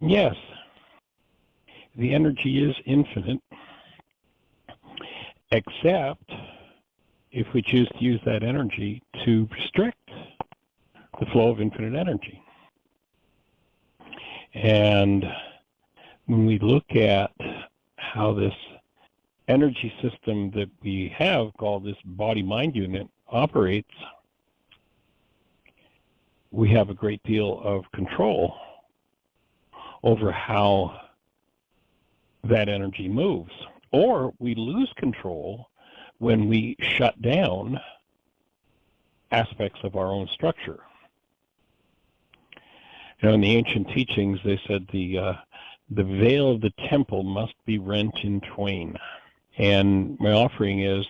Yes, the energy is infinite, except if we choose to use that energy to restrict the flow of infinite energy. And when we look at how this energy system that we have called this body-mind unit operates, we have a great deal of control over how that energy moves. Or we lose control when we shut down aspects of our own structure. You know, in the ancient teachings, they said the veil of the temple must be rent in twain. And my offering is,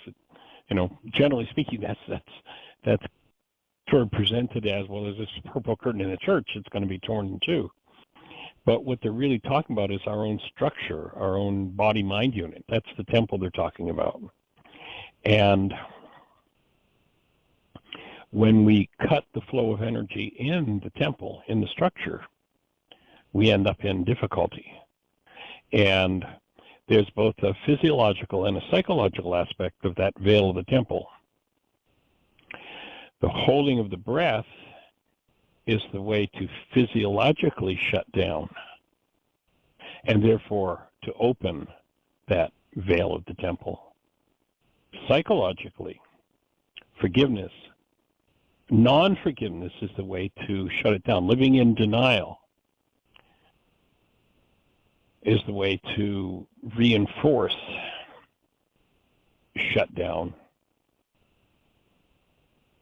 you know, generally speaking, that's sort of presented as, well, there's this purple curtain in the church, it's going to be torn in two. But what they're really talking about is our own structure, our own body-mind unit. That's the temple they're talking about. And when we cut the flow of energy in the temple, in the structure, we end up in difficulty. And there's both a physiological and a psychological aspect of that veil of the temple. The holding of the breath is the way to physiologically shut down, and therefore to open that veil of the temple. Psychologically, forgiveness, non-forgiveness is the way to shut it down. Living in denial is the way to reinforce shutdown.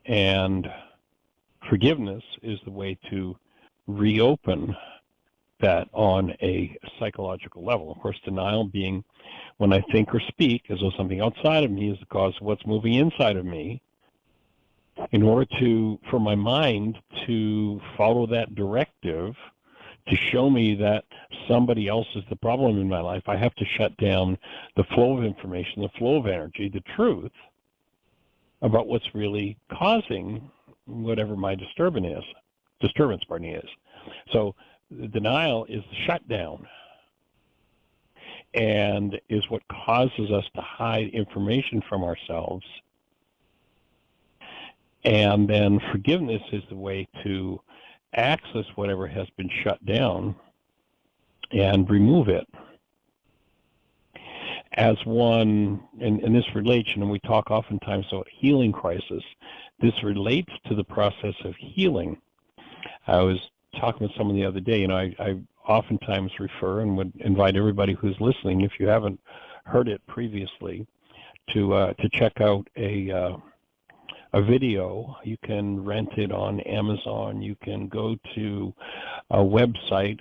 And forgiveness is the way to reopen that on a psychological level. Of course, denial being when I think or speak as though something outside of me is the cause of what's moving inside of me. In order for my mind to follow that directive, to show me that somebody else is the problem in my life, I have to shut down the flow of information, the flow of energy, the truth about what's really causing whatever my disturbance is. So the denial is the shutdown and is what causes us to hide information from ourselves. And then forgiveness is the way to access whatever has been shut down and remove it. As one, and this relates, and we talk oftentimes about healing crisis, this relates to the process of healing. I was talking with someone the other day, and I oftentimes refer and would invite everybody who's listening, if you haven't heard it previously, to check out a video. You can rent it on Amazon. You can go to a website,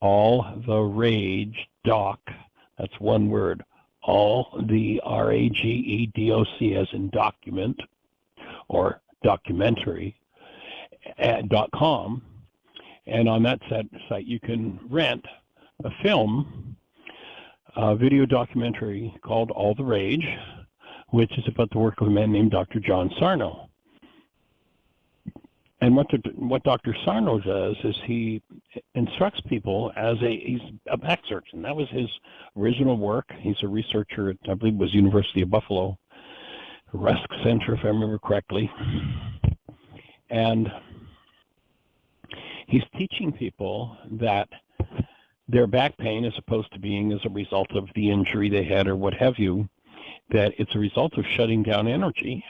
All the Rage Doc. That's one word. All the RAGEDOC as in document or documentary .com. And on that site you can rent a film, a video documentary called All the Rage, which is about the work of a man named Dr. John Sarno. And what Dr. Sarno does is he instructs people as he's a back surgeon. That was his original work. He's a researcher at, I believe it was University of Buffalo, Rusk Center, if I remember correctly. And he's teaching people that their back pain, as opposed to being as a result of the injury they had or what have you, that it's a result of shutting down energy,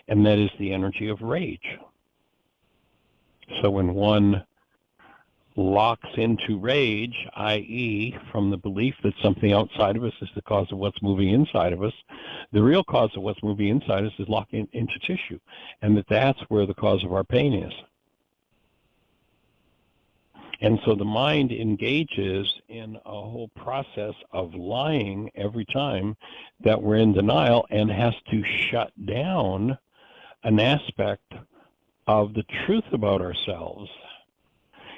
and that is the energy of rage. So when one locks into rage, i.e. from the belief that something outside of us is the cause of what's moving inside of us, the real cause of what's moving inside us is locking into tissue, and that's where the cause of our pain is. And so the mind engages in a whole process of lying every time that we're in denial, and has to shut down an aspect of the truth about ourselves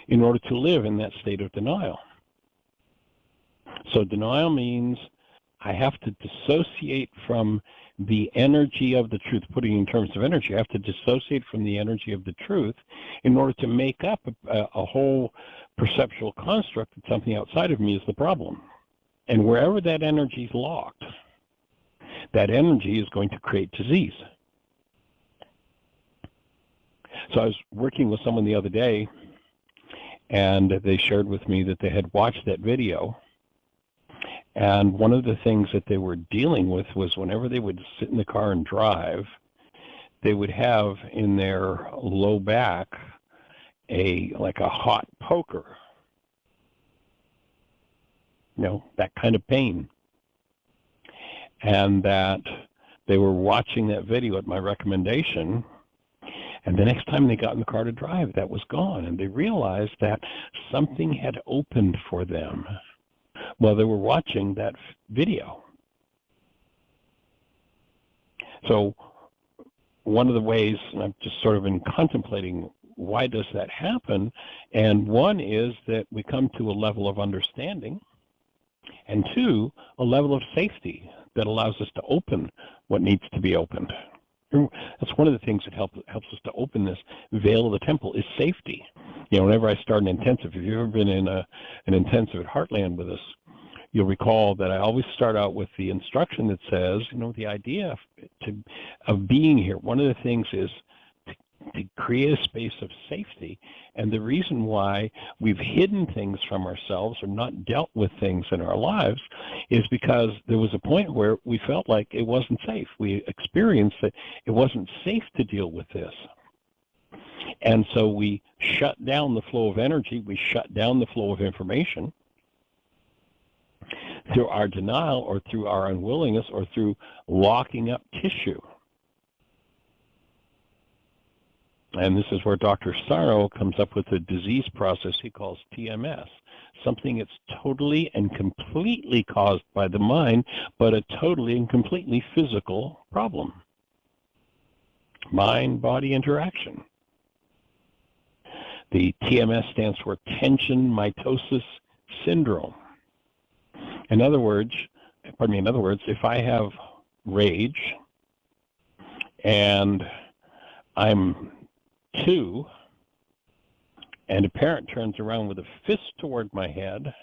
in order to live in that state of denial. So denial means I have to dissociate from the energy of the truth. Putting in terms of energy, I have to dissociate from the energy of the truth in order to make up a whole perceptual construct that something outside of me is the problem. And wherever that energy is locked, that energy is going to create disease. So I was working with someone the other day, and they shared with me that they had watched that video. And one of the things that they were dealing with was whenever they would sit in the car and drive, they would have in their low back like a hot poker. You know, that kind of pain. And that they were watching that video at my recommendation, and the next time they got in the car to drive, that was gone. And they realized that something had opened for them while they were watching that video. So one of the ways, and I've just sort of been contemplating, why does that happen? And one is that we come to a level of understanding, and two, a level of safety that allows us to open what needs to be opened. That's one of the things that helps us to open this veil of the temple is safety. You know, whenever I start an intensive, if you've ever been in an intensive at Heartland with us, you'll recall that I always start out with the instruction that says, you know, the idea of being here. One of the things is to create a space of safety. And the reason why we've hidden things from ourselves or not dealt with things in our lives is because there was a point where we felt like it wasn't safe. We experienced that it wasn't safe to deal with this. And so we shut down the flow of energy. We shut down the flow of information through our denial or through our unwillingness or through locking up tissue. And this is where Dr. Sarno comes up with a disease process he calls TMS, something that's totally and completely caused by the mind, but a totally and completely physical problem. Mind-body interaction. The TMS stands for tension mitosis syndrome. In other words, if I have rage and I'm 2, and a parent turns around with a fist toward my head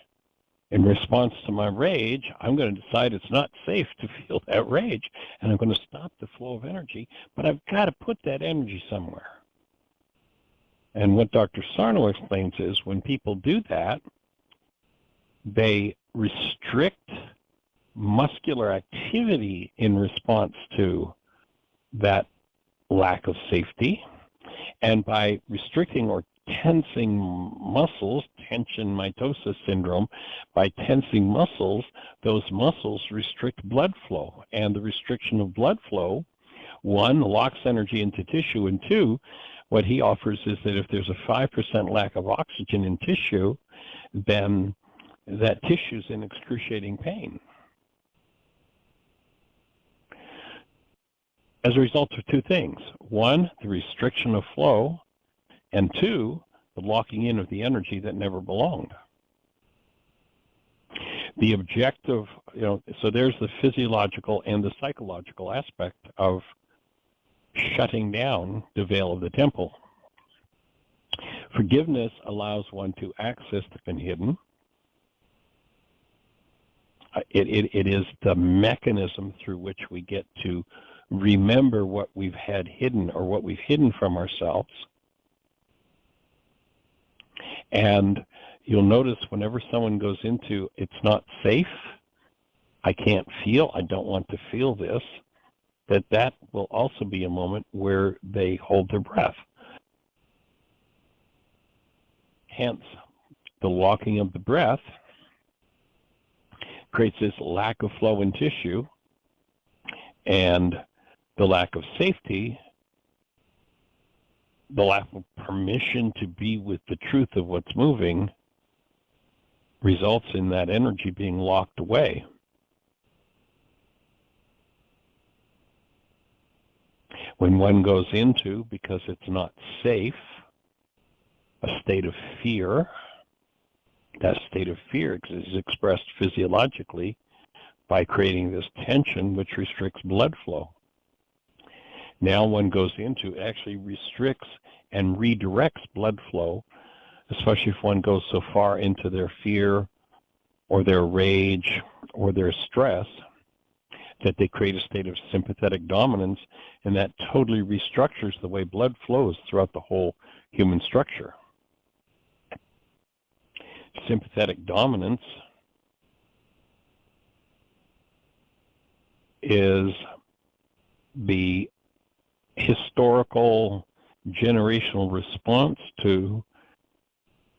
in response to my rage, I'm going to decide it's not safe to feel that rage, and I'm going to stop the flow of energy, but I've got to put that energy somewhere. And what Dr. Sarno explains is when people do that, they restrict muscular activity in response to that lack of safety. And by restricting or tensing muscles, tension mitosis syndrome, by tensing muscles, those muscles restrict blood flow. And the restriction of blood flow, 1, locks energy into tissue, and 2, what he offers is that if there's a 5% lack of oxygen in tissue, then that tissue is in excruciating pain. As a result of 2 things. 1, the restriction of flow, and 2, the locking in of the energy that never belonged. The objective, so there's the physiological and the psychological aspect of shutting down the veil of the temple. Forgiveness allows one to access what's been hidden. It is the mechanism through which we get to remember what we've had hidden or what we've hidden from ourselves. And you'll notice whenever someone goes into it's not safe, I can't feel, I don't want to feel this, that will also be a moment where they hold their breath. Hence, the locking of the breath creates this lack of flow in tissue, and the lack of safety, the lack of permission to be with the truth of what's moving, results in that energy being locked away. When one goes into, because it's not safe, a state of fear, that state of fear is expressed physiologically by creating this tension which restricts blood flow. Now one goes into actually restricts and redirects blood flow, especially if one goes so far into their fear or their rage or their stress that they create a state of sympathetic dominance, and that totally restructures the way blood flows throughout the whole human structure. Sympathetic dominance is the historical generational response to,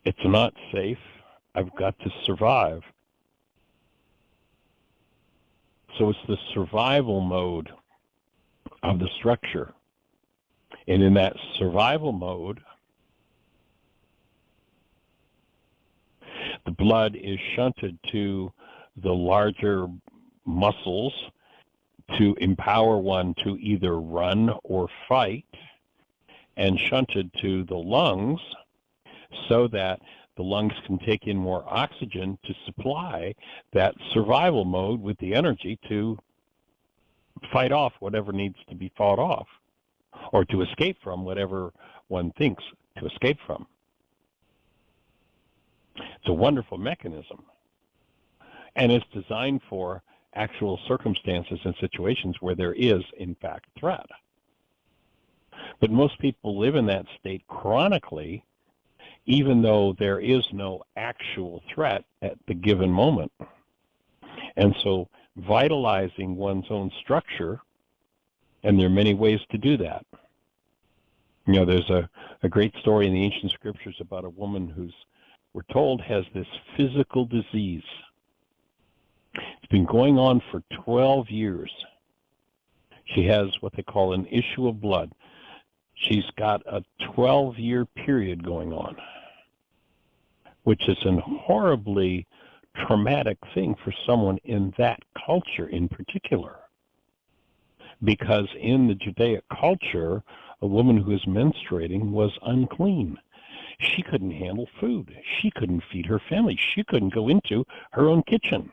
it's not safe, I've got to survive. So it's the survival mode of the structure. And in that survival mode, the blood is shunted to the larger muscles to empower one to either run or fight, and shunted to the lungs so that the lungs can take in more oxygen to supply that survival mode with the energy to fight off whatever needs to be fought off, or to escape from whatever one thinks to escape from. It's a wonderful mechanism, and it's designed for actual circumstances and situations where there is, in fact, threat. But most people live in that state chronically, even though there is no actual threat at the given moment. And so vitalizing one's own structure, and there are many ways to do that. You know, there's a great story in the ancient scriptures about a woman who's, we're told, has this physical disease. It's been going on for 12 years. She has what they call an issue of blood. She's got a 12-year period going on, which is a horribly traumatic thing for someone in that culture in particular. Because in the Judaic culture, a woman who is menstruating was unclean. She couldn't handle food. She couldn't feed her family. She couldn't go into her own kitchen.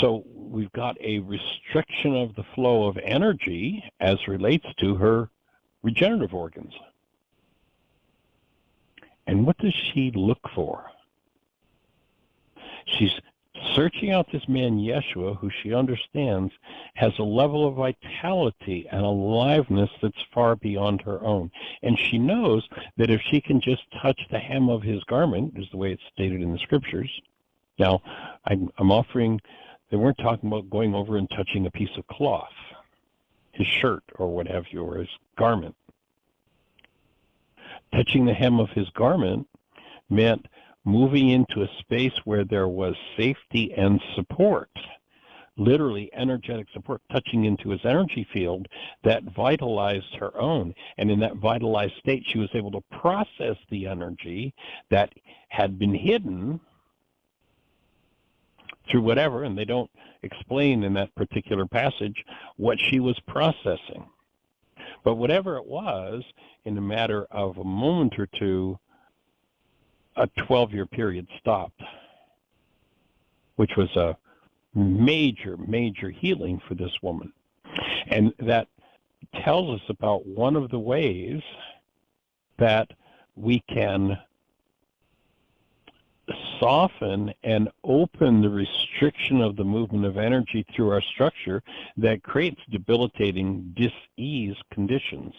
So we've got a restriction of the flow of energy as relates to her regenerative organs. And what does she look for? She's searching out this man, Yeshua, who she understands has a level of vitality and aliveness that's far beyond her own. And she knows that if she can just touch the hem of his garment, is the way it's stated in the scriptures. Now, I'm offering, they weren't talking about going over and touching a piece of cloth, his shirt or what have you, or his garment. Touching the hem of his garment meant moving into a space where there was safety and support, literally energetic support, touching into his energy field that vitalized her own. And in that vitalized state, she was able to process the energy that had been hidden through whatever, and they don't explain in that particular passage what she was processing. But whatever it was, in a matter of a moment or two, a 12-year period stopped, which was a major, major healing for this woman. And that tells us about one of the ways that we can soften and open the restriction of the movement of energy through our structure that creates debilitating dis-ease conditions.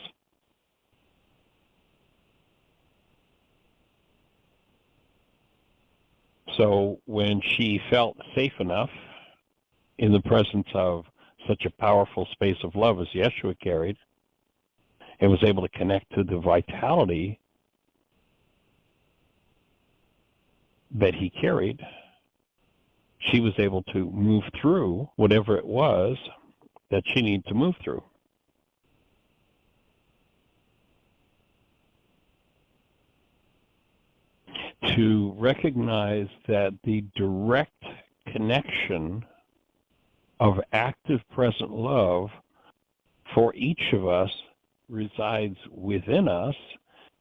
So when she felt safe enough in the presence of such a powerful space of love as Yeshua carried, and was able to connect to the vitality that he carried, she was able to move through whatever it was that she needed to move through. To recognize that the direct connection of active present love for each of us resides within us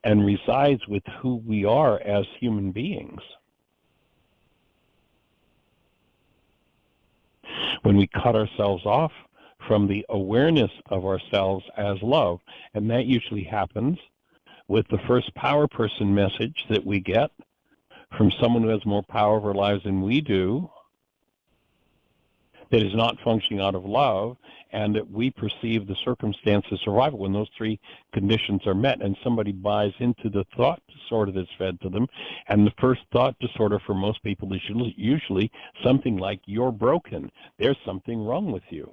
and resides with who we are as human beings. when we cut ourselves off from the awareness of ourselves as love. And that usually happens with the first power person message that we get from someone who has more power of our lives than we do, that is not functioning out of love, and that we perceive the circumstance of survival when those three conditions are met, and somebody buys into the thought disorder that's fed to them. And the first thought disorder for most people is usually something like, you're broken, there's something wrong with you.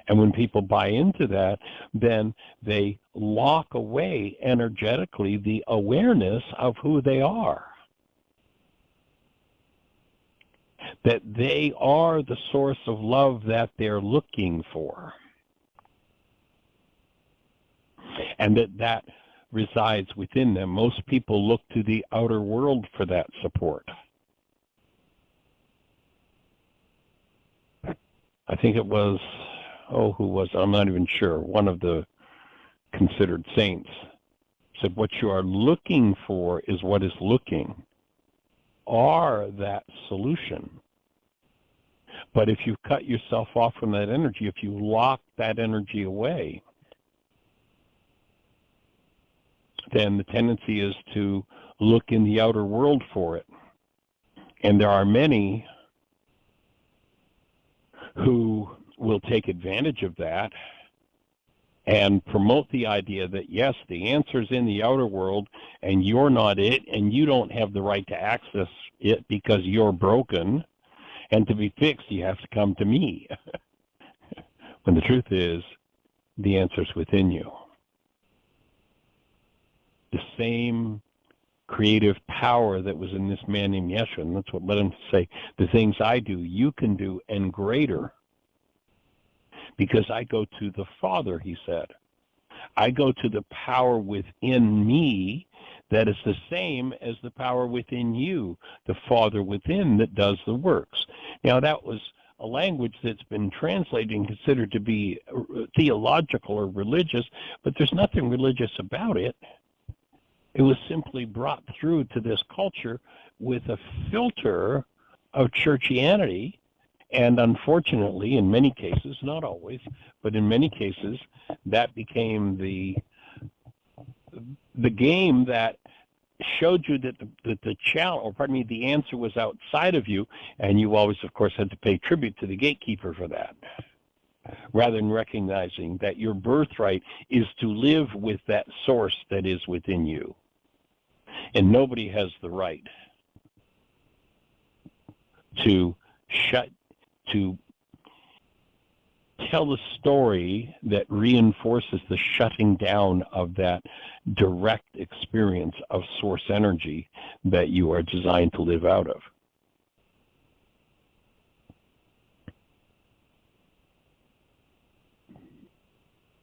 And when people buy into that, then they lock away energetically the awareness of who they are. That they are the source of love that they're looking for. And that resides within them. Most people look to the outer world for that support. I think it was, who was it? I'm not even sure. One of the considered saints said, what you are looking for is what is looking. Are that solution. But if you cut yourself off from that energy, if you lock that energy away, then the tendency is to look in the outer world for it. And there are many who will take advantage of that and promote the idea that, yes, the answer's in the outer world and you're not it, and you don't have the right to access it because you're broken, and to be fixed you have to come to me. When the truth is, the answer's within you. The same creative power that was in this man named Yeshua, and that's what led him to say, the things I do, you can do, and greater. Because I go to the Father, he said. I go to the power within me that is the same as the power within you, the Father within that does the works. Now, that was a language that's been translated and considered to be theological or religious, but there's nothing religious about it. It was simply brought through to this culture with a filter of churchianity. And unfortunately, in many cases, not always, but in many cases, that became the game that showed you that the challenge, or pardon me, the answer was outside of you, and you always, of course, had to pay tribute to the gatekeeper for that, rather than recognizing that your birthright is to live with that source that is within you. And nobody has the right to tell the story that reinforces the shutting down of that direct experience of source energy that you are designed to live out of.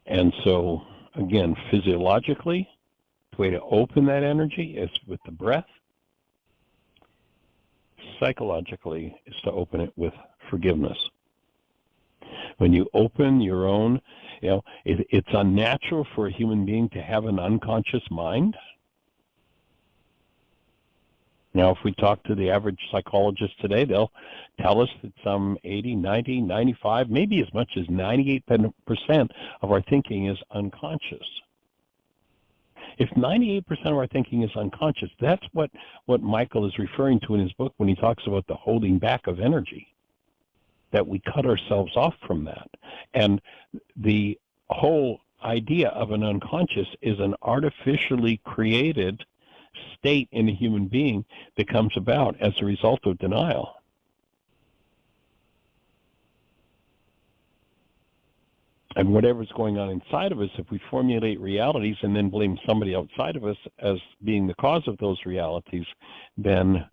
And so, again, physiologically, the way to open that energy is with the breath. Psychologically is to open it with forgiveness. When you open your own, it's unnatural for a human being to have an unconscious mind. Now, if we talk to the average psychologist today, they'll tell us that some 80, 90, 95, maybe as much as 98% of our thinking is unconscious. If 98% of our thinking is unconscious, that's what Michael is referring to in his book when he talks about the holding back of energy, that we cut ourselves off from that. And the whole idea of an unconscious is an artificially created state in a human being that comes about as a result of denial. And whatever's going on inside of us, if we formulate realities and then blame somebody outside of us as being the cause of those realities, then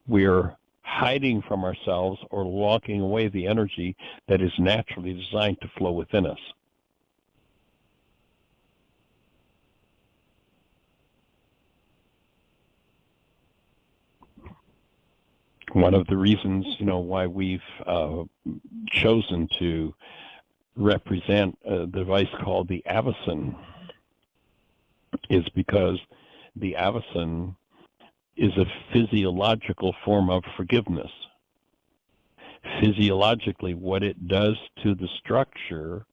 we're hiding from ourselves or locking away the energy that is naturally designed to flow within us. One of the reasons, why we've chosen to represent a device called the avacyn is because the avacyn is a physiological form of forgiveness. Physiologically, what it does to the structure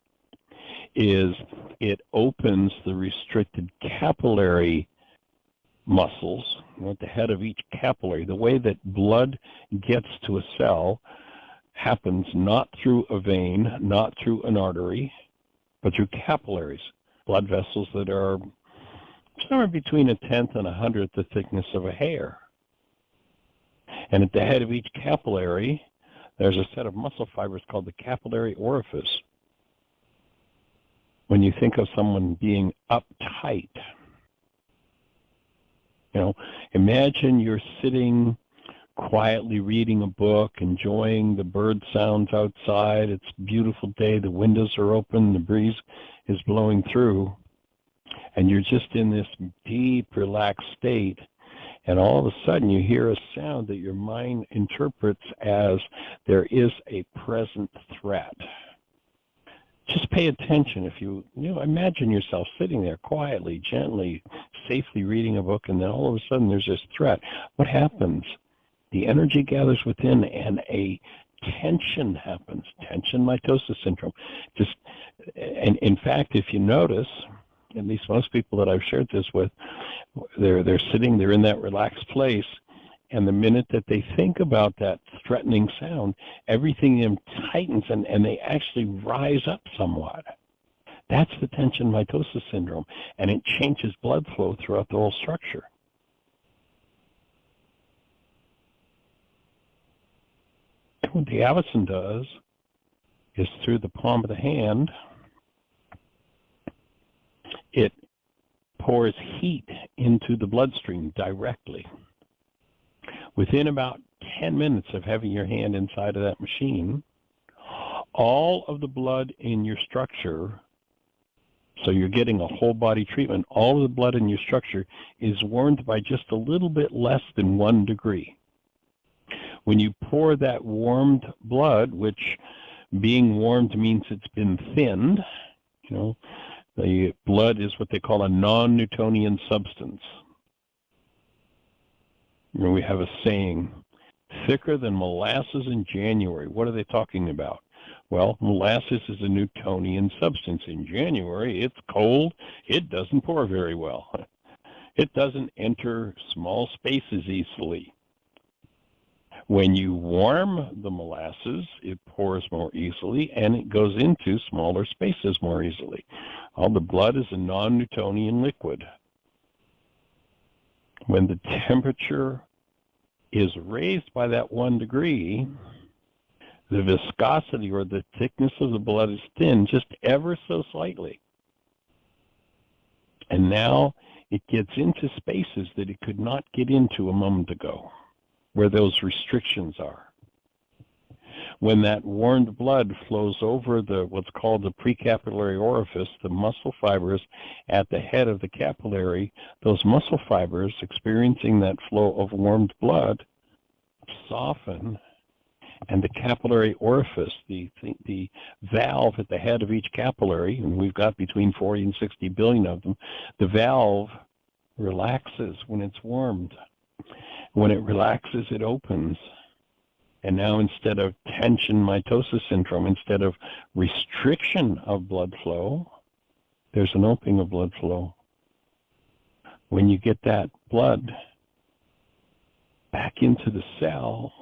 is it opens the restricted capillary muscles at the head of each capillary. The way that blood gets to a cell happens not through a vein, not through an artery, but through capillaries, blood vessels that are somewhere between 1/10 and 100th the thickness of a hair. And at the head of each capillary, there's a set of muscle fibers called the capillary orifice. When you think of someone being uptight, imagine you're sitting quietly reading a book, enjoying the bird sounds outside. It's a beautiful day. The windows are open. The breeze is blowing through. And you're just in this deep, relaxed state. And all of a sudden you hear a sound that your mind interprets as there is a present threat. Just pay attention. If you imagine yourself sitting there quietly, gently, safely reading a book, and then all of a sudden there's this threat. What happens? The energy gathers within and a tension happens. Tension mitosis syndrome. And in fact, if you notice, at least most people that I've shared this with, they're sitting, they're in that relaxed place, and the minute that they think about that threatening sound, everything in them tightens and they actually rise up somewhat. That's the tension mitosis syndrome, and it changes blood flow throughout the whole structure. What the avicen does is through the palm of the hand, it pours heat into the bloodstream directly. Within about 10 minutes of having your hand inside of that machine, all of the blood in your structure, so you're getting a whole body treatment, all of the blood in your structure is warmed by just a little bit less than 1 degree. When you pour that warmed blood, which being warmed means it's been thinned, the blood is what they call a non-Newtonian substance. We have a saying, thicker than molasses in January. What are they talking about? Well, molasses is a Newtonian substance. In January, it's cold. It doesn't pour very well. It doesn't enter small spaces easily. When you warm the molasses, it pours more easily, and it goes into smaller spaces more easily. All the blood is a non-Newtonian liquid. When the temperature is raised by that 1 degree, the viscosity or the thickness of the blood is thinned just ever so slightly. And now it gets into spaces that it could not get into a moment ago, where those restrictions are. When that warmed blood flows over what's called the precapillary orifice, the muscle fibers at the head of the capillary, those muscle fibers experiencing that flow of warmed blood soften, and the capillary orifice, the valve at the head of each capillary, and we've got between 40 and 60 billion of them, the valve relaxes when it's warmed. When it relaxes, it opens. And now instead of tension mitosis syndrome, instead of restriction of blood flow, there's an opening of blood flow. When you get that blood back into the cell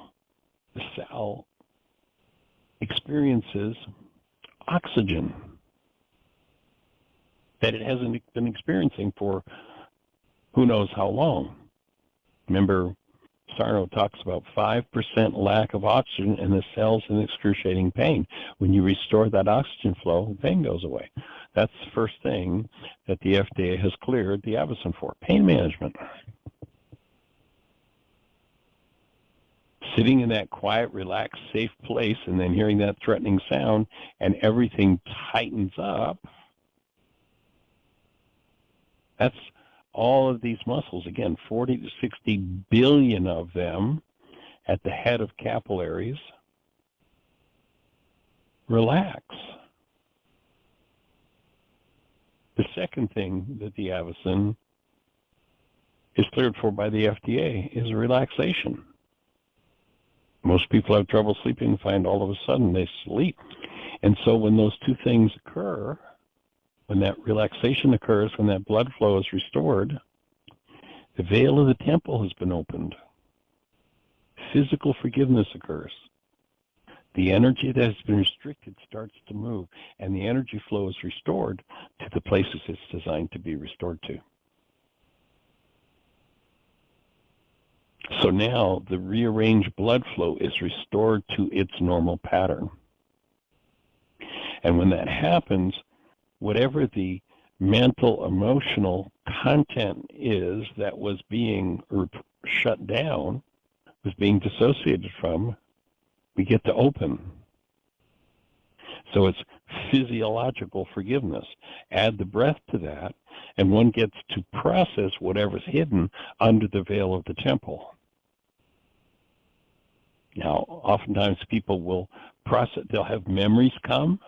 experiences oxygen that it hasn't been experiencing for who knows how long. Remember, Sarno talks about 5% lack of oxygen and the cell's in excruciating pain. When you restore that oxygen flow, the pain goes away. That's the first thing that the FDA has cleared the avicen for, pain management. Sitting in that quiet, relaxed, safe place and then hearing that threatening sound and everything tightens up, that's all of these muscles, again, 40 to 60 billion of them at the head of capillaries, relax. The second thing that the avicen is cleared for by the FDA is relaxation. Most people have trouble sleeping, find all of a sudden they sleep. And so when those two things occur, when that relaxation occurs, when that blood flow is restored, the veil of the temple has been opened. Physical forgiveness occurs. The energy that has been restricted starts to move, and the energy flow is restored to the places it's designed to be restored to. So now the rearranged blood flow is restored to its normal pattern. And when that happens, whatever the mental, emotional content is that was being shut down, was being dissociated from, we get to open. So it's physiological forgiveness. Add the breath to that, and one gets to process whatever's hidden under the veil of the temple. Now, oftentimes people will process, they'll have memories come,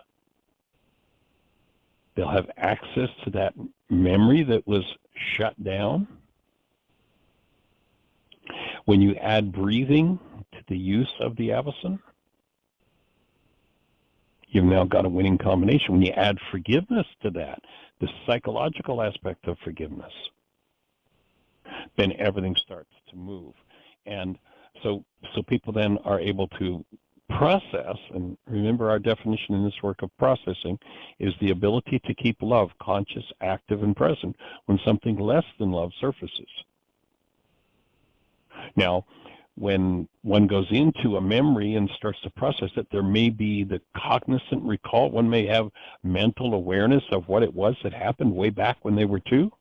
they'll have access to that memory that was shut down. When you add breathing to the use of the avacyn, you've now got a winning combination. When you add forgiveness to that, the psychological aspect of forgiveness, then everything starts to move. And so people then are able to process, and remember our definition in this work of processing is the ability to keep love conscious, active, and present when something less than love surfaces. Now, when one goes into a memory and starts to process it, there may be the cognizant recall. One may have mental awareness of what it was that happened way back when they were two,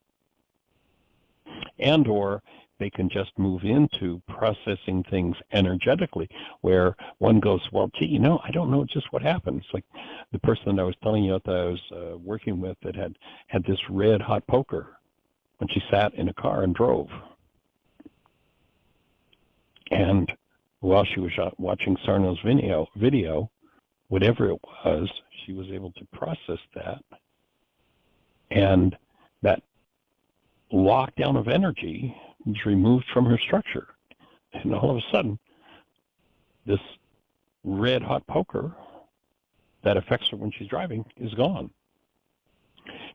and or they can just move into processing things energetically, where one goes, well, gee, I don't know just what happened. It's like the person that I was telling you that I was working with that had this red hot poker when she sat in a car and drove. And while she was watching Sarno's video, whatever it was, she was able to process that. And that lockdown of energy was removed from her structure. And all of a sudden, this red hot poker that affects her when she's driving is gone.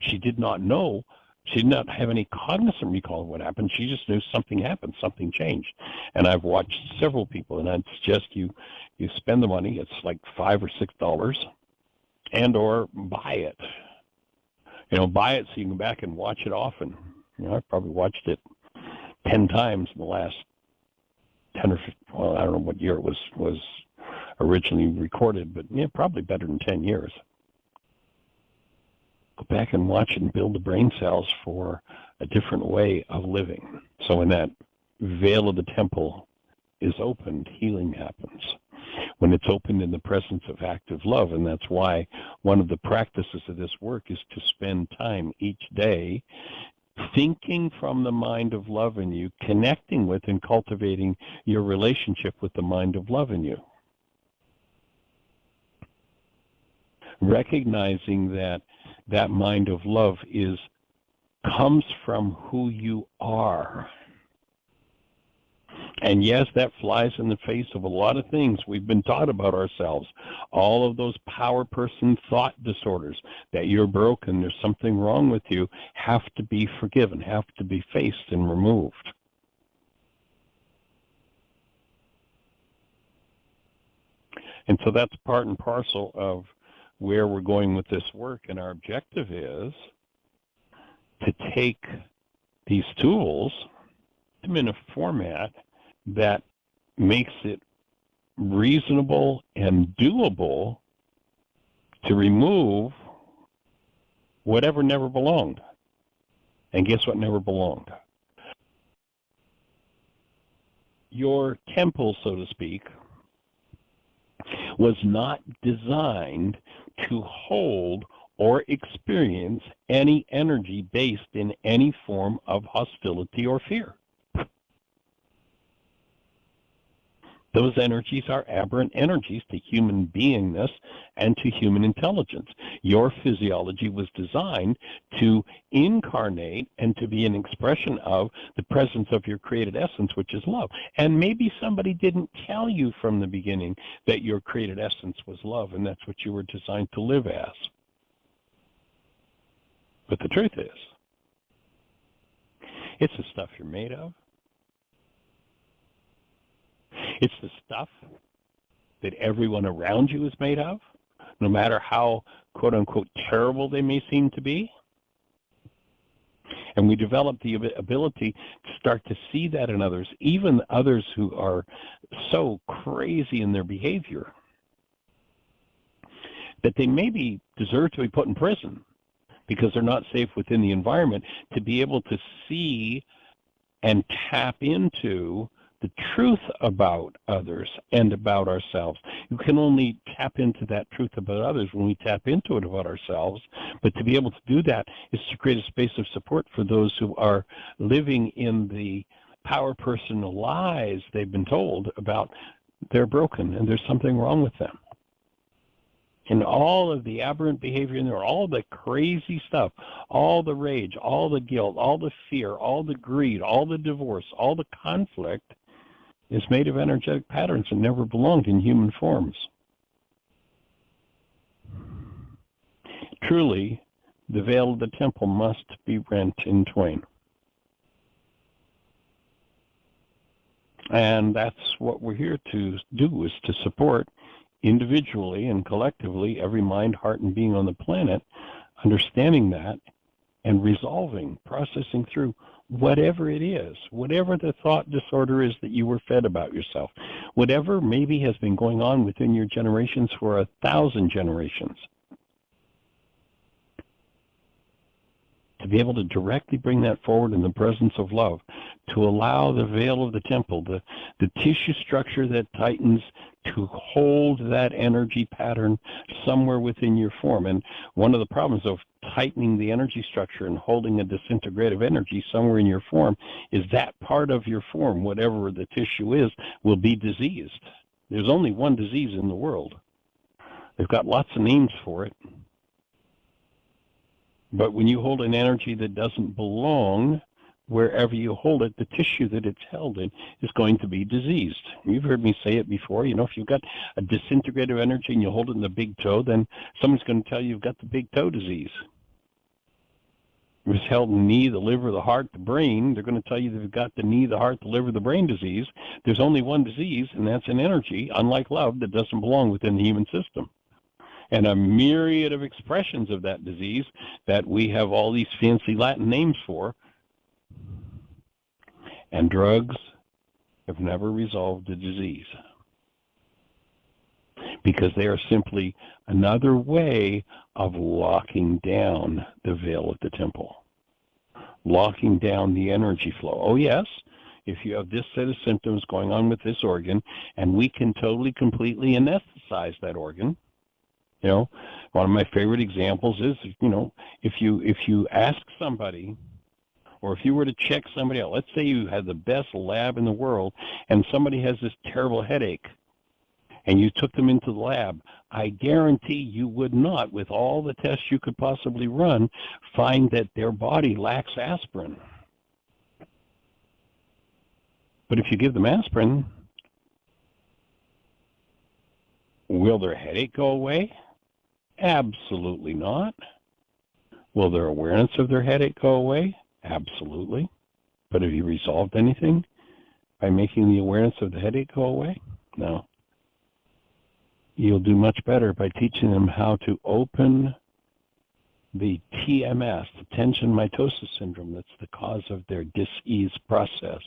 She did not know. She did not have any cognizant recall of what happened. She just knew something happened, something changed. And I've watched several people, and I'd suggest you spend the money. It's like $5 or $6, and or buy it. Buy it so you can go back and watch it often. I've probably watched it 10 times in the last 10 or 15, well, I don't know what year it was originally recorded, but probably better than 10 years. Go back and watch it and build the brain cells for a different way of living. So when that veil of the temple is opened, healing happens. When it's opened in the presence of active love, and that's why one of the practices of this work is to spend time each day thinking from the mind of love in you, connecting with and cultivating your relationship with the mind of love in you. Recognizing that mind of love comes from who you are. And yes, that flies in the face of a lot of things we've been taught about ourselves. All of those power person thought disorders, that you're broken, there's something wrong with you, have to be forgiven, have to be faced and removed. And so that's part and parcel of where we're going with this work. And our objective is to take these tools, put them in a format that makes it reasonable and doable to remove whatever never belonged. And guess what never belonged? Your temple, so to speak, was not designed to hold or experience any energy based in any form of hostility or fear. Those energies are aberrant energies to human beingness and to human intelligence. Your physiology was designed to incarnate and to be an expression of the presence of your created essence, which is love. And maybe somebody didn't tell you from the beginning that your created essence was love, and that's what you were designed to live as. But the truth is, it's the stuff you're made of. It's the stuff that everyone around you is made of, no matter how, quote-unquote, terrible they may seem to be. And we develop the ability to start to see that in others, even others who are so crazy in their behavior that they maybe deserve to be put in prison because they're not safe within the environment, to be able to see and tap into the truth about others and about ourselves. You can only tap into that truth about others when we tap into it about ourselves, but to be able to do that is to create a space of support for those who are living in the power personal lies they've been told about they're broken and there's something wrong with them. And all of the aberrant behavior in there, all the crazy stuff, all the rage, all the guilt, all the fear, all the greed, all the divorce, all the conflict is made of energetic patterns that never belonged in human forms. Truly, the veil of the temple must be rent in twain. And that's what we're here to do, is to support individually and collectively every mind, heart, and being on the planet, understanding that and resolving, processing through whatever it is, whatever the thought disorder is that you were fed about yourself, whatever maybe has been going on within your generations for 1,000 generations. To be able to directly bring that forward in the presence of love, to allow the veil of the temple, the tissue structure that tightens, to hold that energy pattern somewhere within your form. And one of the problems of tightening the energy structure and holding a disintegrative energy somewhere in your form is that part of your form, whatever the tissue is, will be diseased. There's only one disease in the world. They've got lots of names for it. But when you hold an energy that doesn't belong, wherever you hold it, the tissue that it's held in is going to be diseased. You've heard me say it before. You know, if you've got a disintegrative energy and you hold it in the big toe, then someone's going to tell you you've got the big toe disease. If it's held in the knee, the liver, the heart, the brain, they're going to tell you that you've got the knee, the heart, the liver, the brain disease. There's only one disease, and that's an energy, unlike love, that doesn't belong within the human system. And a myriad of expressions of that disease that we have all these fancy Latin names for. And drugs have never resolved the disease, because they are simply another way of locking down the veil of the temple, locking down the energy flow. Oh yes, if you have this set of symptoms going on with this organ, and we can totally, completely anesthetize that organ. You know, one of my favorite examples is, you know, if you ask somebody, or if you were to check somebody out, let's say you had the best lab in the world and somebody has this terrible headache and you took them into the lab, I guarantee you would not, with all the tests you could possibly run, find that their body lacks aspirin. But if you give them aspirin, will their headache go away? Absolutely not. Will their awareness of their headache go away? Absolutely. But have you resolved anything by making the awareness of the headache go away? No. You'll do much better by teaching them how to open the TMS, the tension mitosis syndrome, that's the cause of their dis-ease process.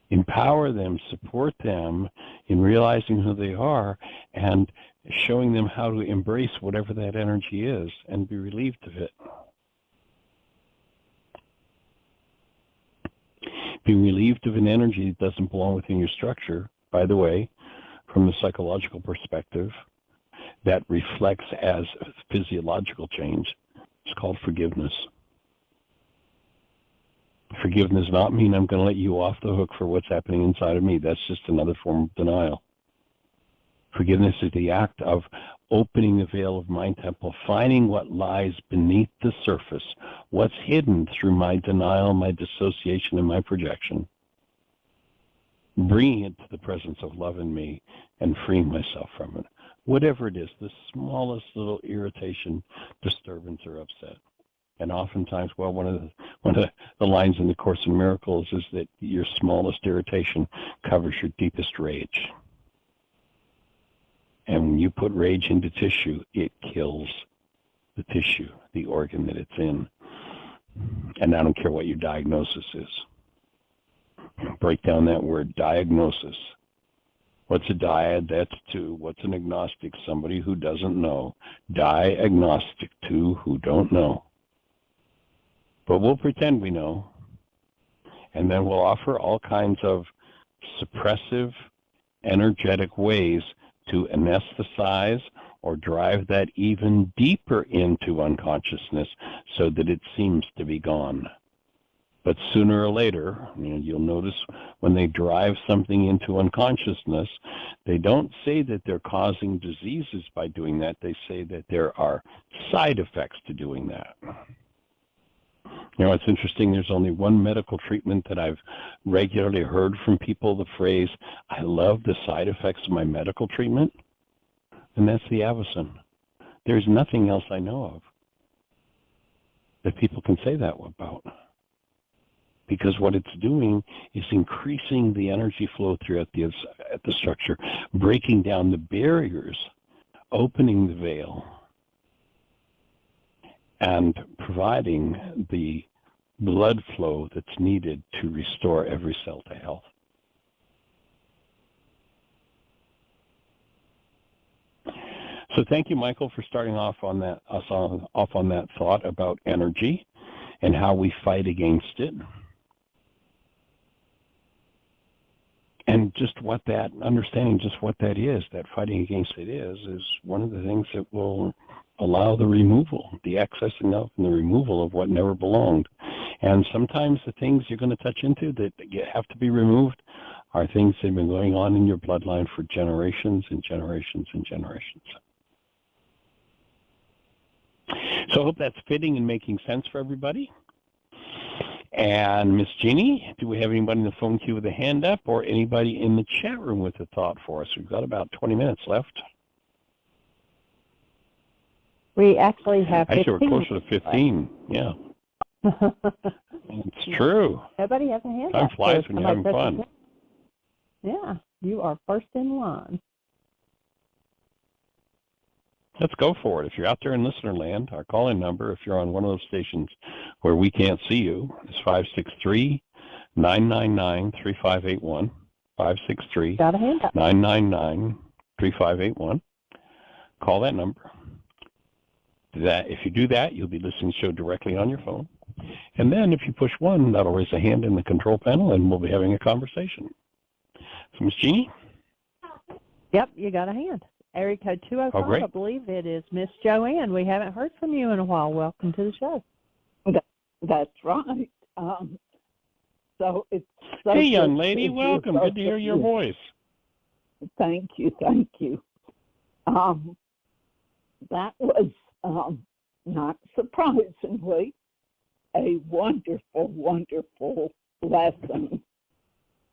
Empower them, support them in realizing who they are, and showing them how to embrace whatever that energy is and be relieved of it. Be relieved of an energy that doesn't belong within your structure, by the way, from the psychological perspective, that reflects as physiological change. It's called forgiveness. Forgiveness does not mean I'm going to let you off the hook for what's happening inside of me. That's just another form of denial. Forgiveness is the act of opening the veil of mind temple, finding what lies beneath the surface, what's hidden through my denial, my dissociation, and my projection, bringing it to the presence of love in me and freeing myself from it. Whatever it is, the smallest little irritation, disturbance, or upset. And oftentimes, well, one of the lines in the Course in Miracles is that your smallest irritation covers your deepest rage. And when you put rage into tissue, it kills the tissue, the organ that it's in. And I don't care what your diagnosis is. Break down that word, diagnosis. What's a dyad? That's two. What's an agnostic? Somebody who doesn't know. Diagnostic, two who don't know. But we'll pretend we know. And then we'll offer all kinds of suppressive, energetic ways to anesthetize or drive that even deeper into unconsciousness so that it seems to be gone. But sooner or later, you'll notice when they drive something into unconsciousness, they don't say that they're causing diseases by doing that. They say that there are side effects to doing that. It's interesting, there's only one medical treatment that I've regularly heard from people, the phrase, I love the side effects of my medical treatment, and that's the Avicen. There's nothing else I know of that people can say that about. Because what it's doing is increasing the energy flow throughout the structure, breaking down the barriers, opening the veil, and providing the blood flow that's needed to restore every cell to health. So thank you, Michael, for starting off on that thought about energy and how we fight against it. And just what that, understanding just what that is, that fighting against it is one of the things that will allow the removal, the accessing of and the removal of what never belonged. And sometimes the things you're going to touch into that have to be removed are things that have been going on in your bloodline for generations and generations and generations. So I hope that's fitting and making sense for everybody. And Miss Jeannie, do we have anybody in the phone queue with a hand up or anybody in the chat room with a thought for us? We've got about 20 minutes left. We actually have 15. Actually, we're closer to 15, yeah. It's true. Nobody has a hand Time up. flies when you're having fun. Yeah, you are first in line. Let's go for it. If you're out there in listener land, our call-in number, if you're on one of those stations where we can't see you, is 563-999-3581. 563-999-3581. Call that number. If you do that, you'll be listening to the show directly on your phone. And then if you push 1, that'll raise a hand in the control panel, and we'll be having a conversation. So, Miss Jeannie? Yep, you got a hand. Area code 205, great. I believe it is Miss Joanne. We haven't heard from you in a while. Welcome to the show. That's right. So it's so hey, young lady, welcome. Good to hear your voice. Thank you. That was, not surprisingly, a wonderful, wonderful lesson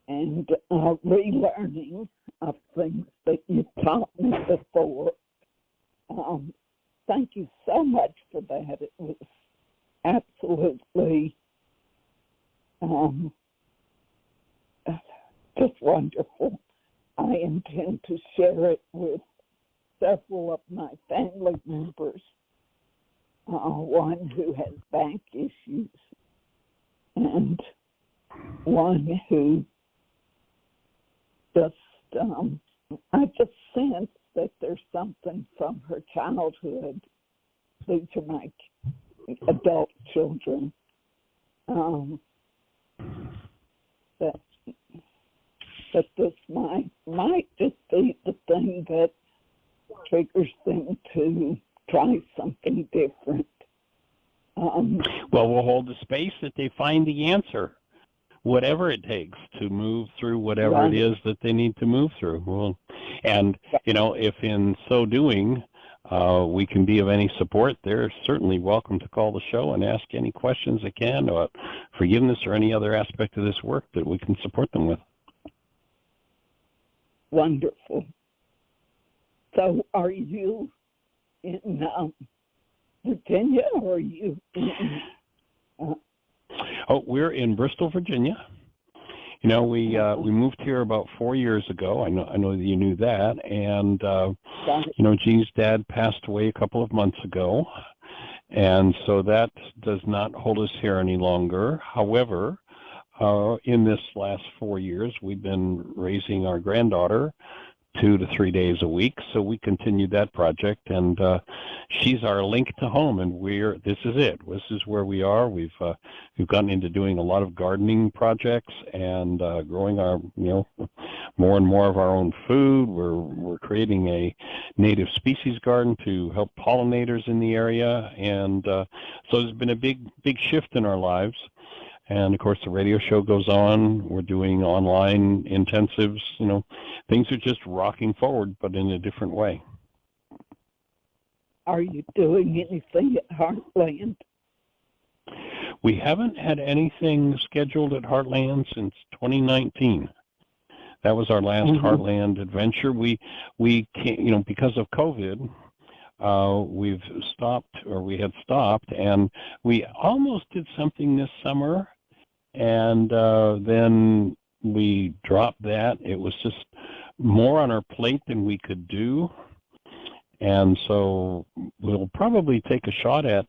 and relearning of things that you taught me before. Thank you so much for that. It was absolutely just wonderful. I intend to share it with several of my family members, one who has back issues and one who just, I just sense that there's something from her childhood. These are my adult children. That this might just be the thing that triggers them to try something different. Well, we'll hold the space that they find the answer, whatever it takes to move through whatever it is that they need to move through. Well, and, if in so doing, we can be of any support, they're certainly welcome to call the show and ask any questions they can about forgiveness or any other aspect of this work that we can support them with. Wonderful. So are you in Virginia, or are you in... we're in Bristol, Virginia. We moved here about 4 years ago. I know that you knew that. And, Jean's dad passed away a couple of months ago. And so that does not hold us here any longer. However, in this last 4 years, we've been raising our granddaughter 2 to 3 days a week. So we continued that project, and she's our link to home. And this is it. This is where we are. We've gotten into doing a lot of gardening projects and growing our more and more of our own food. We're creating a native species garden to help pollinators in the area, and so there's been a big shift in our lives. And, of course, the radio show goes on. We're doing online intensives. Things are just rocking forward, but in a different way. Are you doing anything at Heartland? We haven't had anything scheduled at Heartland since 2019. That was our last Heartland adventure. We can't, because of COVID, we had stopped, and we almost did something this summer. And then we dropped that. It was just more on our plate than we could do. And so we'll probably take a shot at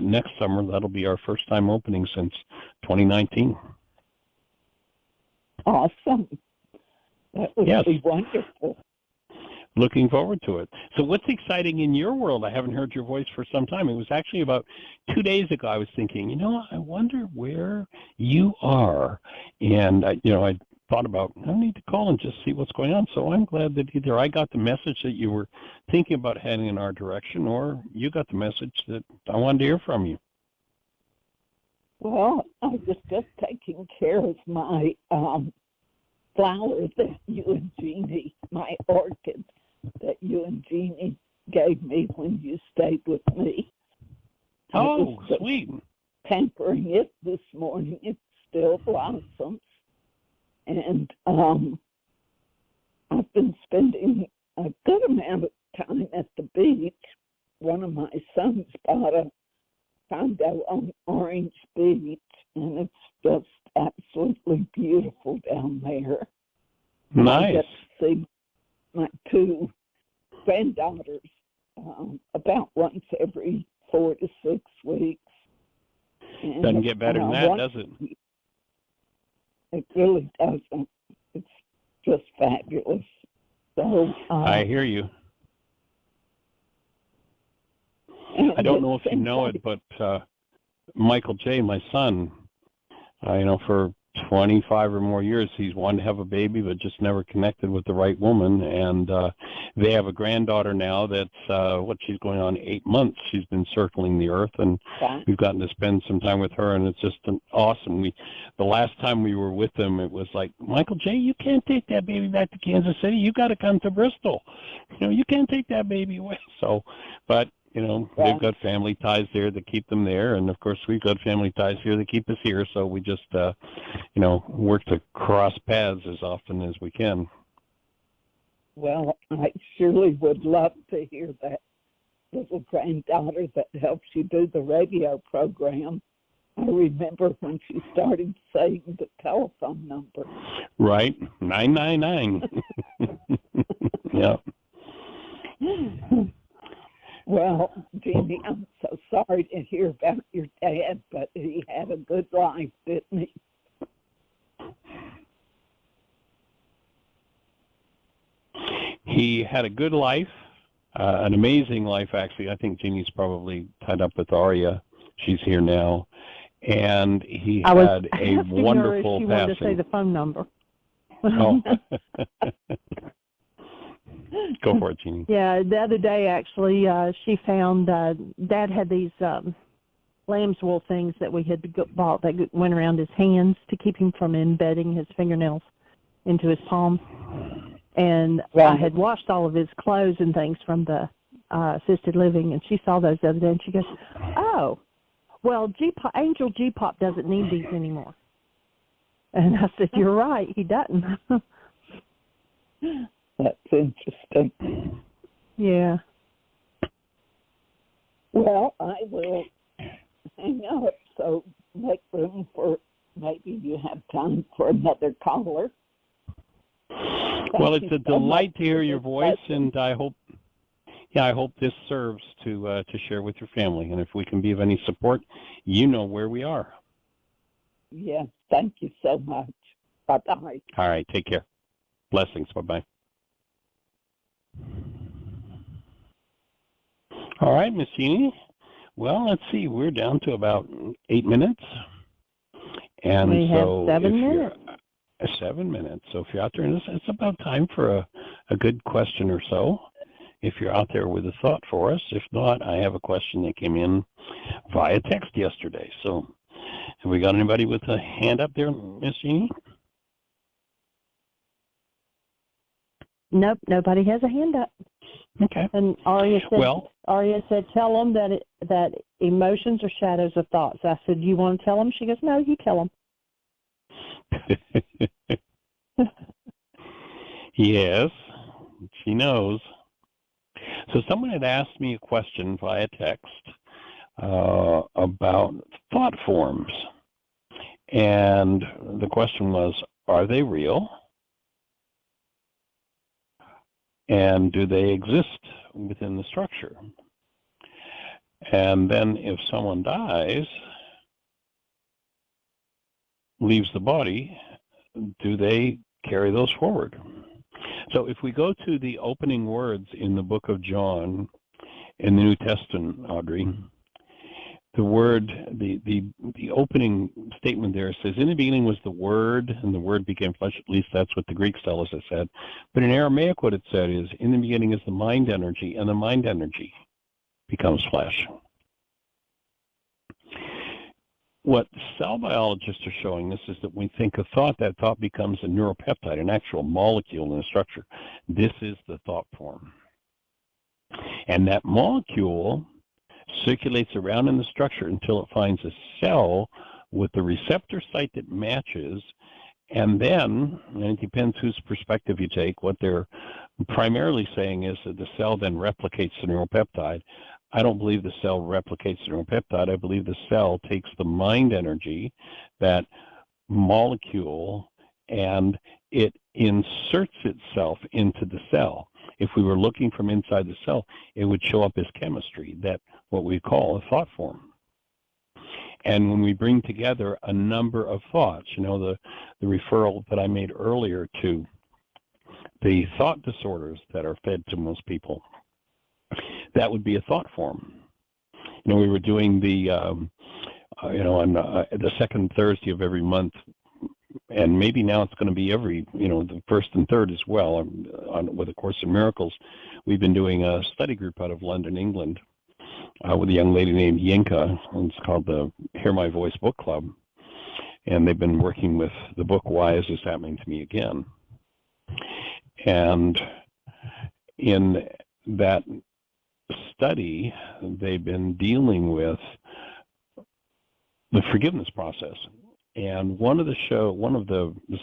next summer. That'll be our first time opening since 2019. Awesome. That would be wonderful. Looking forward to it. So what's exciting in your world? I haven't heard your voice for some time. It was actually about 2 days ago I was thinking, I wonder where you are. And, I thought about, I need to call and just see what's going on. So I'm glad that either I got the message that you were thinking about heading in our direction, or you got the message that I wanted to hear from you. Well, I was just taking care of my flower that you and Jeannie, my orchid that you and Jeannie gave me when you stayed with me. Oh, sweet. Pampering it this morning. It still blossoms. And I've been spending a good amount of time at the beach. One of my sons bought a condo on Orange Beach, and it's just absolutely beautiful down there. Nice. I get to see my 2 granddaughters about once every 4 to 6 weeks. And doesn't get better than that, does it? It really doesn't. It's just fabulous. So I hear you. I don't know if you know it, but Michael J., my son, for 25 or more years, he's wanted to have a baby, but just never connected with the right woman. And they have a granddaughter now that's, she's going on 8 months. She's been circling the earth, and we've gotten to spend some time with her, and it's just awesome. The last time we were with them, it was like, Michael J., you can't take that baby back to Kansas City. You got to come to Bristol. You can't take that baby away. So, but they've got family ties there that keep them there, and of course we've got family ties here that keep us here. So we just, work to cross paths as often as we can. Well, I surely would love to hear that little granddaughter that helps you do the radio program. I remember when she started saying the telephone number. Right, 999. Yeah. Well, Jeannie, I'm so sorry to hear about your dad, but he had a good life, didn't he? He had a good life, an amazing life, actually. I think Jeannie's probably tied up with Aria. She's here now. And he had a wonderful passing. She passing. wanted to say the phone number. Oh. Go for it, Jeannie. Yeah, the other day, actually, she found Dad had these lamb's wool things that we had bought that went around his hands to keep him from embedding his fingernails into his palms. And I had washed all of his clothes and things from the assisted living, and she saw those the other day, and she goes, "Oh, well, Angel G-Pop doesn't need these anymore." And I said, "You're right, he doesn't." That's interesting. Yeah. Well, I will hang up, so make room for maybe you have time for another caller. Well, it's a delight to hear your voice, and I hope this serves to share with your family. And if we can be of any support, you know where we are. Yes, thank you so much. Bye-bye. All right, take care. Blessings. Bye-bye. All right, Miss Jeannie. Well, let's see. We're down to about 8 minutes. And we so have 7 minutes. 7 minutes. So if you're out there, and it's about time for a good question or so. If you're out there with a thought for us. If not, I have a question that came in via text yesterday. So have we got anybody with a hand up there, Miss Jeannie? Nope, nobody has a hand up. Okay. And Aria said, tell them that emotions are shadows of thoughts. I said, you want to tell them? She goes, no, you tell them. Yes, she knows. So someone had asked me a question via text about thought forms. And the question was, are they real? And do they exist within the structure? And then if someone dies, leaves the body, do they carry those forward? So if we go to the opening words in the book of John in the New Testament, Audrey, the word, the opening statement there says, in the beginning was the Word, and the Word became flesh. At least that's what the Greeks tell us it said. But in Aramaic, what it said is, in the beginning is the mind energy, and the mind energy becomes flesh. What cell biologists are showing us is that when we think of thought, that thought becomes a neuropeptide, an actual molecule in a structure. This is the thought form. And that molecule circulates around in the structure until it finds a cell with the receptor site that matches, and then, and it depends whose perspective you take, what they're primarily saying is that the cell then replicates the neuropeptide. I don't believe the cell replicates the neuropeptide. I believe the cell takes the mind energy, that molecule, and it inserts itself into the cell. If we were looking from inside the cell, it would show up as chemistry, that what we call a thought form. And when we bring together a number of thoughts, you know, the referral that I made earlier to the thought disorders that are fed to most people, that would be a thought form. You know, we were doing the, on the second Thursday of every month, and maybe now it's going to be every, the first and third as well, with A Course in Miracles. We've been doing a study group out of London, England, with a young lady named Yinka, and it's called the Hear My Voice Book Club. And they've been working with the book, Why Is This Happening to Me Again? And in that study, they've been dealing with the forgiveness process. And one of the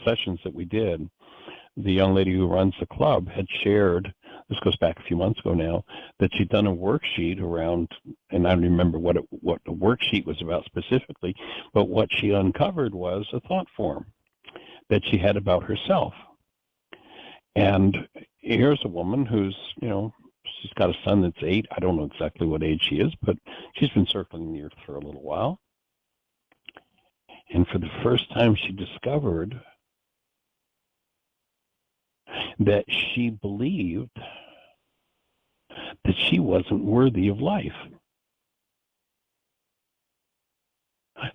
sessions that we did, the young lady who runs the club had shared, this goes back a few months ago now, that she'd done a worksheet around, and I don't remember what the worksheet was about specifically, but what she uncovered was a thought form that she had about herself. And here's a woman who's, she's got a son that's 8. I don't know exactly what age she is, but she's been circling the earth for a little while. And for the first time, she discovered that she believed that she wasn't worthy of life.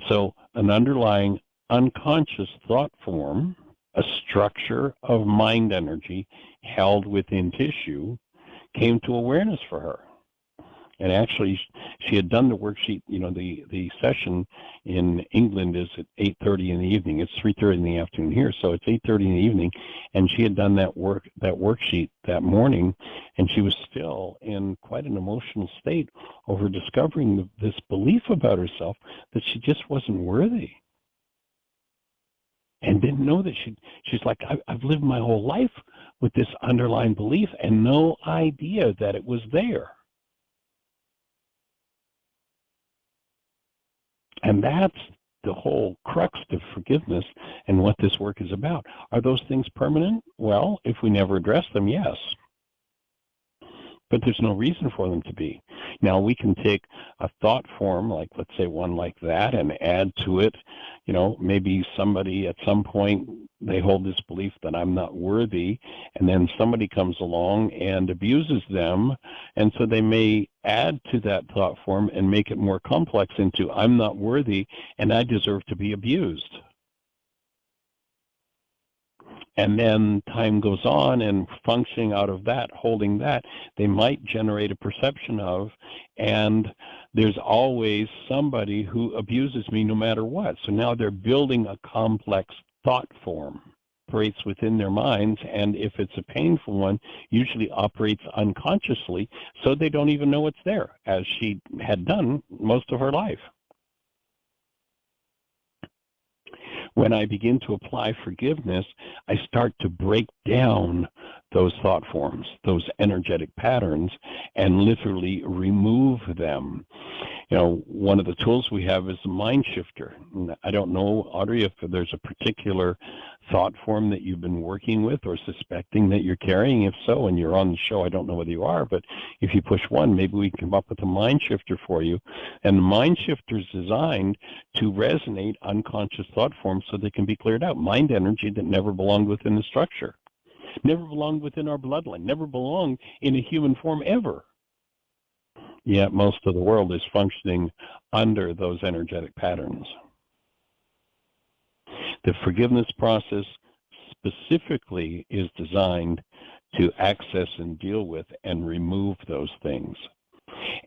So an underlying unconscious thought form, a structure of mind energy held within tissue, came to awareness for her. And actually, she had done the worksheet. You know, the session in England is at 8:30 in the evening. It's 3:30 in the afternoon here, so it's 8:30 in the evening. And she had done that worksheet that morning, and she was still in quite an emotional state over discovering this belief about herself that she just wasn't worthy, and didn't know that she's like, I've lived my whole life with this underlying belief and no idea that it was there. And that's the whole crux of forgiveness and what this work is about. Are those things permanent? Well, if we never address them, yes. But there's no reason for them to be. Now, we can take a thought form, like let's say one like that, and add to it, you know, maybe somebody at some point, they hold this belief that I'm not worthy, and then somebody comes along and abuses them, and so they may add to that thought form and make it more complex into I'm not worthy and I deserve to be abused. And then time goes on, and functioning out of that, holding that, they might generate a perception of, and there's always somebody who abuses me no matter what. So now they're building a complex thought form, operates within their minds, and if it's a painful one, usually operates unconsciously, so they don't even know it's there, as she had done most of her life. When I begin to apply forgiveness, I start to break down those thought forms, those energetic patterns, and literally remove them. You know, one of the tools we have is a mind shifter. I don't know, Audrey, if there's a particular thought form that you've been working with or suspecting that you're carrying. If so, and you're on the show, I don't know whether you are, but if you push one, maybe we can come up with a mind shifter for you. And the mind shifter is designed to resonate unconscious thought forms so they can be cleared out. Mind energy that never belonged within the structure, never belonged within our bloodline, never belonged in a human form ever. Yet most of the world is functioning under those energetic patterns. The forgiveness process specifically is designed to access and deal with and remove those things.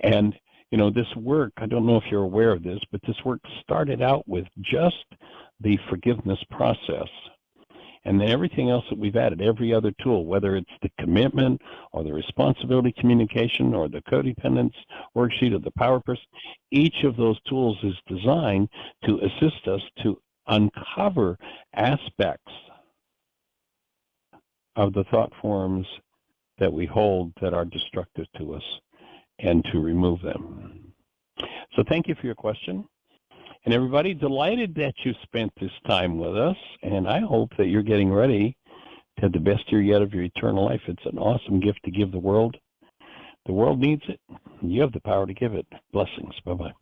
And, you know, this work, I don't know if you're aware of this, but this work started out with just the forgiveness process. And then everything else that we've added, every other tool, whether it's the commitment or the responsibility communication or the codependence worksheet or the power person, each of those tools is designed to assist us to uncover aspects of the thought forms that we hold that are destructive to us and to remove them. So thank you for your question. And everybody, delighted that you spent this time with us, and I hope that you're getting ready to have the best year yet of your eternal life. It's an awesome gift to give the world. The world needs it. You have the power to give it. Blessings. Bye-bye.